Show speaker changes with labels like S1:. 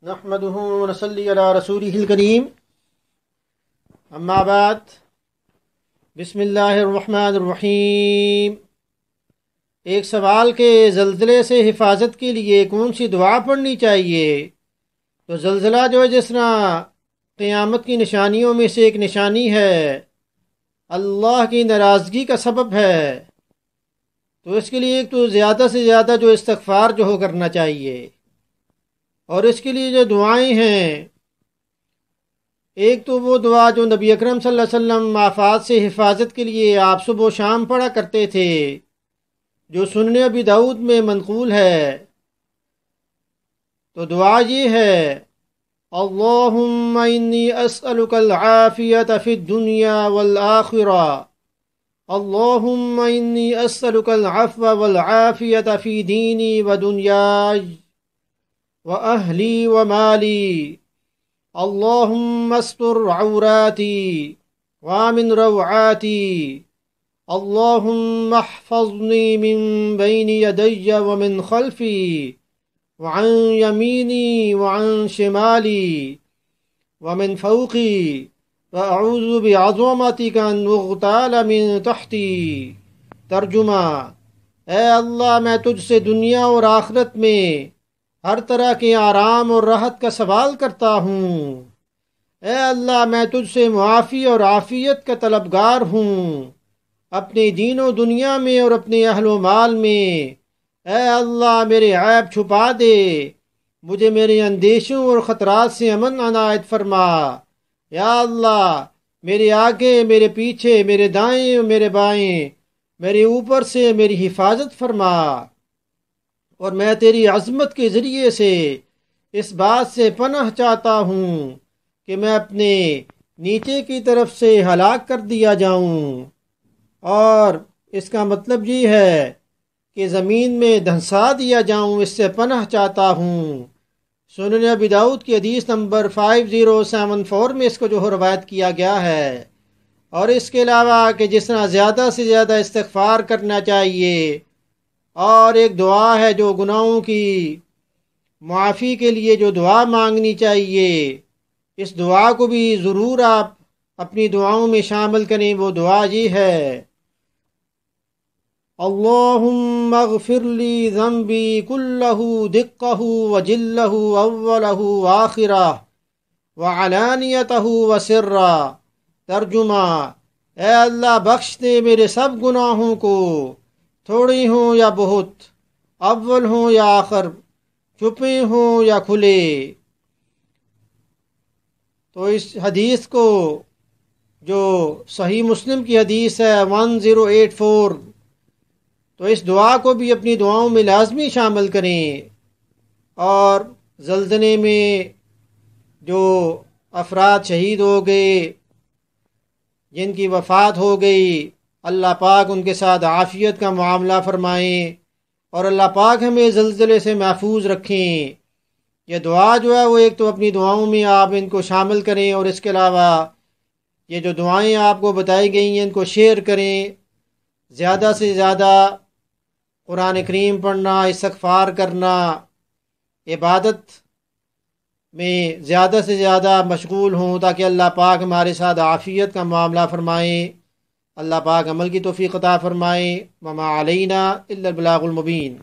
S1: نحمده ونصلي على رسوله الكريم اما بعد بسم اللہ الرحمن الرحیم۔ ایک سوال کہ زلزلے سے حفاظت کے لیے کون سی دعا پڑھنی چاہیے؟ تو زلزلہ جو ہے جس طرح قیامت کی نشانیوں میں سے ایک نشانی ہے، اللہ کی ناراضگی کا سبب ہے، تو اس کے لیے ایک تو زیادہ سے زیادہ جو استغفار جو ہو کرنا چاہیے، اور اس کے لیے جو دعائیں ہیں، ایک تو وہ دعا جو نبی اکرم صلی اللہ علیہ وسلم آفات سے حفاظت کے لیے آپ صبح و شام پڑھا کرتے تھے، جو سنن ابی داؤد میں منقول ہے۔ تو دعا یہ ہے: اللہم انی اسألک العافیت فی الدنیا والآخرہ، اللہم انی اسألک العفو والعافیت فی دینی ودنیای وأہلی ومالی، اللہم استر عوراتی وامن روعاتی، اللہم احفظنی من بین یدی ومن خلفی وعن یمینی وعن شمالی ومن فوقی، واعوذ بعظمتک ان اغتال من تحتی۔ ترجمہ: اے اللہ، میں تجھ سے دنیا اور آخرت میں ہر طرح کے آرام اور راحت کا سوال کرتا ہوں۔ اے اللہ، میں تجھ سے معافی اور عافیت کا طلبگار ہوں، اپنے دین و دنیا میں اور اپنے اہل و مال میں۔ اے اللہ، میرے عیب چھپا دے، مجھے میرے اندیشوں اور خطرات سے امن عنایت فرما۔ یا اللہ، میرے آگے، میرے پیچھے، میرے دائیں اور میرے بائیں، میرے اوپر سے میری حفاظت فرما، اور میں تیری عظمت کے ذریعے سے اس بات سے پناہ چاہتا ہوں کہ میں اپنے نیچے کی طرف سے ہلاک کر دیا جاؤں، اور اس کا مطلب یہ ہے کہ زمین میں دھنسا دیا جاؤں، اس سے پناہ چاہتا ہوں۔ سنن ابی داؤد کی حدیث نمبر 5074 میں اس کو جو روایت کیا گیا ہے۔ اور اس کے علاوہ کہ جس طرح زیادہ سے زیادہ استغفار کرنا چاہیے، اور ایک دعا ہے جو گناہوں کی معافی کے لیے جو دعا مانگنی چاہیے، اس دعا کو بھی ضرور آپ اپنی دعاؤں میں شامل کریں۔ وہ دعا یہ ہے: اللہم اغفر لی ذنبی کلہ دقہ وجلہ اولہ وآخرہ وعلانیتہ وسرہ۔ ترجمہ: اے اللہ، بخش دے میرے سب گناہوں کو، تھوڑے ہوں یا بہت، اول ہوں یا آخر، چھپے ہوں یا کھلے۔ تو اس حدیث کو جو صحیح مسلم کی حدیث ہے 1084، تو اس دعا کو بھی اپنی دعاؤں میں لازمی شامل کریں۔ اور زلزلے میں جو افراد شہید ہو گئے، جن کی وفات ہو گئی، اللہ پاک ان کے ساتھ عافیت کا معاملہ فرمائیں، اور اللہ پاک ہمیں زلزلے سے محفوظ رکھیں۔ یہ دعا جو ہے وہ ایک تو اپنی دعاؤں میں آپ ان کو شامل کریں، اور اس کے علاوہ یہ جو دعائیں آپ کو بتائی گئی ہیں ان کو شیئر کریں۔ زیادہ سے زیادہ قرآن کریم پڑھنا، استغفار کرنا، عبادت میں زیادہ سے زیادہ مشغول ہوں، تاکہ اللہ پاک ہمارے ساتھ عافیت کا معاملہ فرمائیں۔ اللہ پاک عمل کی توفیق عطا فرمائیں۔ وما علینا الا البلاغ المبین۔